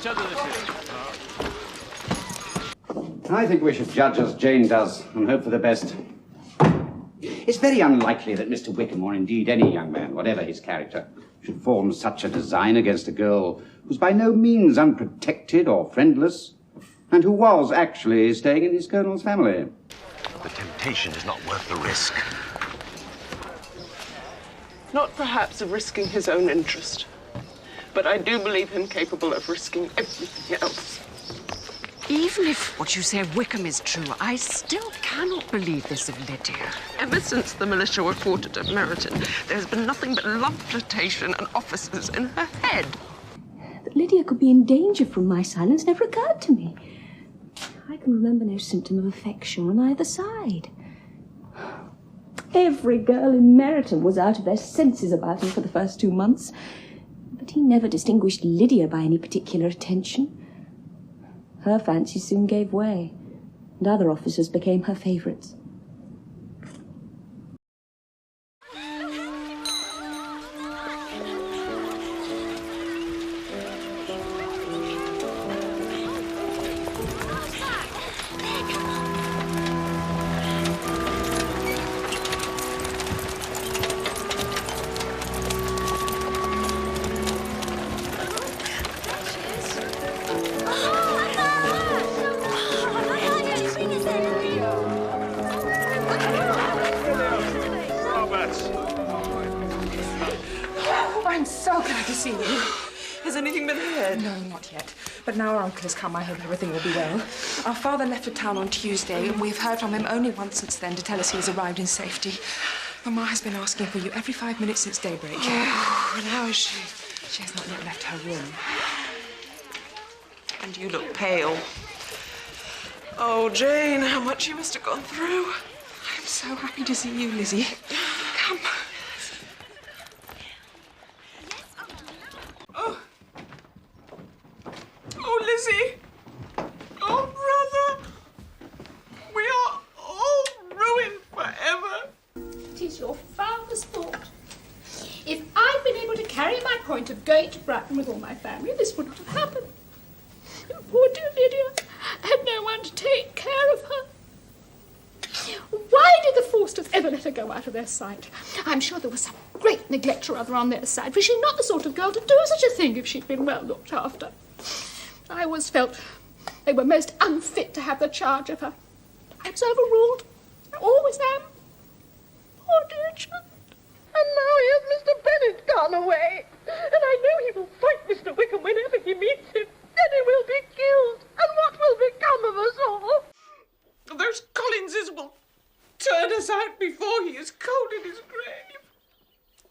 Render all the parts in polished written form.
other this is. I think we should judge as Jane does and hope for the best. It's very unlikely that Mr. Wickham, or indeed any young man, whatever his character, should form such a design against a girl who's by no means unprotected or friendless, and who was actually staying in his colonel's family. The temptation is not worth the risk. Not perhaps of risking his own interest, but I do believe him capable of risking everything else. Even if what you say of Wickham is true, I still cannot believe this of Lydia. Ever since the militia were quartered at Meryton, there's been nothing but love, flirtation and officers in her head. That Lydia could be in danger from my silence never occurred to me. I can remember no symptom of affection on either side. Every girl in Meryton was out of their senses about him for the first 2 months, but he never distinguished Lydia by any particular attention. Her fancy soon gave way, and other officers became her favourites. But now our uncle has come, I hope everything will be well. Our father left for town on Tuesday, and we've heard from him only once since then to tell us he has arrived in safety. Mamma has been asking for you every 5 minutes since daybreak. Oh, and how is she? She has not yet left her room. And you look pale. Oh, Jane, how much you must have gone through. I'm so happy to see you, Lizzy. Come. Oh, Lizzy! Oh, brother! We are all ruined forever. It is your father's fault. If I'd been able to carry my point of going to Brighton with all my family, this would not have happened. Poor dear Lydia had no one to take care of her. Why did the Forsters ever let her go out of their sight? I'm sure there was some great neglect or other on their side, for she's not the sort of girl to do such a thing if she'd been well looked after. I always felt they were most unfit to have the charge of her. I was overruled. I always am. Poor dear child. And now here's Mr. Bennet gone away. And I know he will fight Mr. Wickham whenever he meets him. Then he will be killed. And what will become of us all? Those Collinses will turn us out before he is cold in his grave.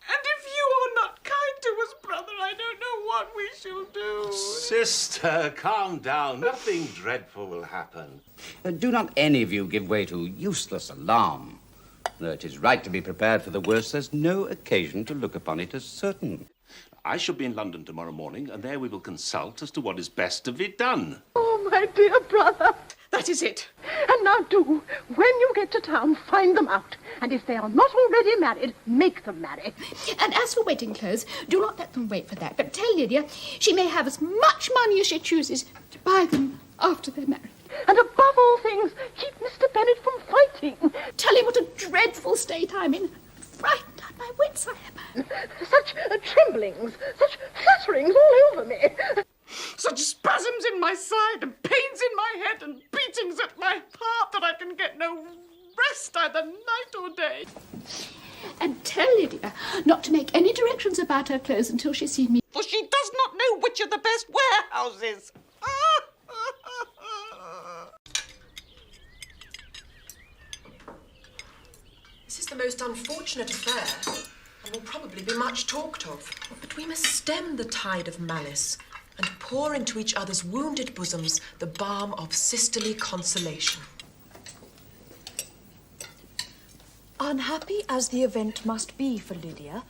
And if you are not kind to us, brother, I don't know what we shall do. Sister, calm down. Nothing dreadful will happen. Do not any of you give way to useless alarm. Though it is right to be prepared for the worst, there's no occasion to look upon it as certain. I shall be in London tomorrow morning, and there we will consult as to what is best to be done. Oh, my dear brother. That is it. And now do, when you get to town, find them out. And if they are not already married, make them marry. And as for wedding clothes, do not let them wait for that. But tell Lydia she may have as much money as she chooses to buy them after they're married. And above all things, keep Mr. Bennet from fighting. Tell him what a dreadful state I'm in. Frightened out my wits I am. Such tremblings, such flutterings all over me. Such spasms in my side and pains in my head and beatings at my heart that I can get no rest either night or day. And tell Lydia not to make any directions about her clothes until she's seen me. For she does not know which are the best warehouses. This is the most unfortunate affair, and will probably be much talked of. But we must stem the tide of malice and pour into each other's wounded bosoms the balm of sisterly consolation. Unhappy as the event must be for Lydia,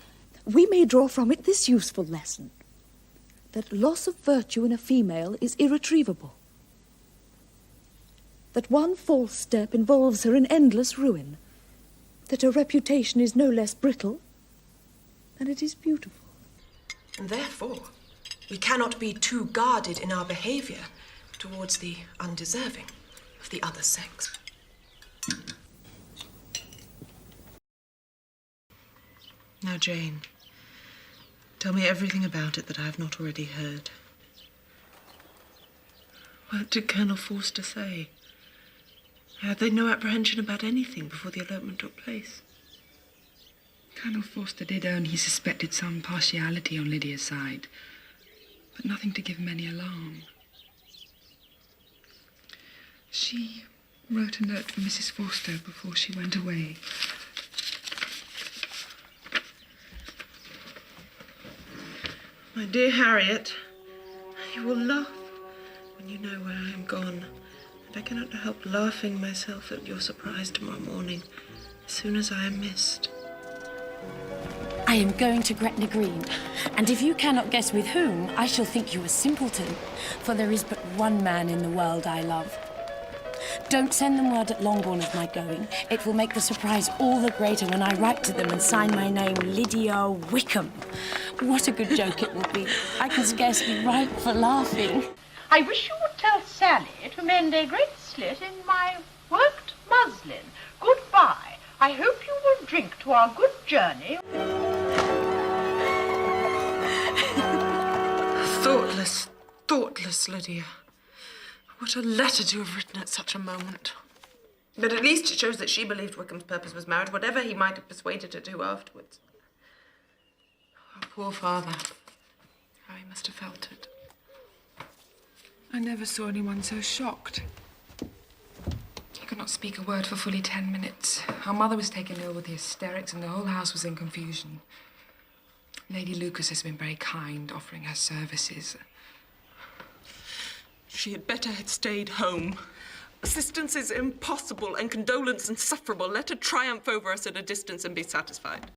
we may draw from it this useful lesson, that loss of virtue in a female is irretrievable, that one false step involves her in endless ruin, that her reputation is no less brittle than it is beautiful. And therefore, We cannot be too guarded in our behaviour towards the undeserving of the other sex. Now, Jane, tell me everything about it that I have not already heard. What did Colonel Forster say? Had they no apprehension about anything before the elopement took place? Colonel Forster did own he suspected some partiality on Lydia's side, but nothing to give him any alarm. She wrote a note for Mrs. Forster before she went away. My dear Harriet, you will laugh when you know where I am gone, and I cannot help laughing myself at your surprise tomorrow morning, as soon as I am missed. I am going to Gretna Green, and if you cannot guess with whom, I shall think you a simpleton, for there is but one man in the world I love. Don't send them word at Longbourn of my going. It will make the surprise all the greater when I write to them and sign my name Lydia Wickham. What a good joke it will be. I can scarcely write for laughing. I wish you would tell Sally to mend a great slit in my worked muslin. Goodbye. I hope you will drink to our good journey. Thoughtless, thoughtless Lydia. What a letter to have written at such a moment. But at least it shows that she believed Wickham's purpose was marriage, whatever he might have persuaded her to afterwards. Oh, poor father. How he must have felt it. I never saw anyone so shocked. He could not speak a word for fully 10 minutes. Our mother was taken ill with the hysterics and the whole house was in confusion. Lady Lucas has been very kind, offering her services. She had better have stayed home. Assistance is impossible and condolence insufferable. Let her triumph over us at a distance and be satisfied.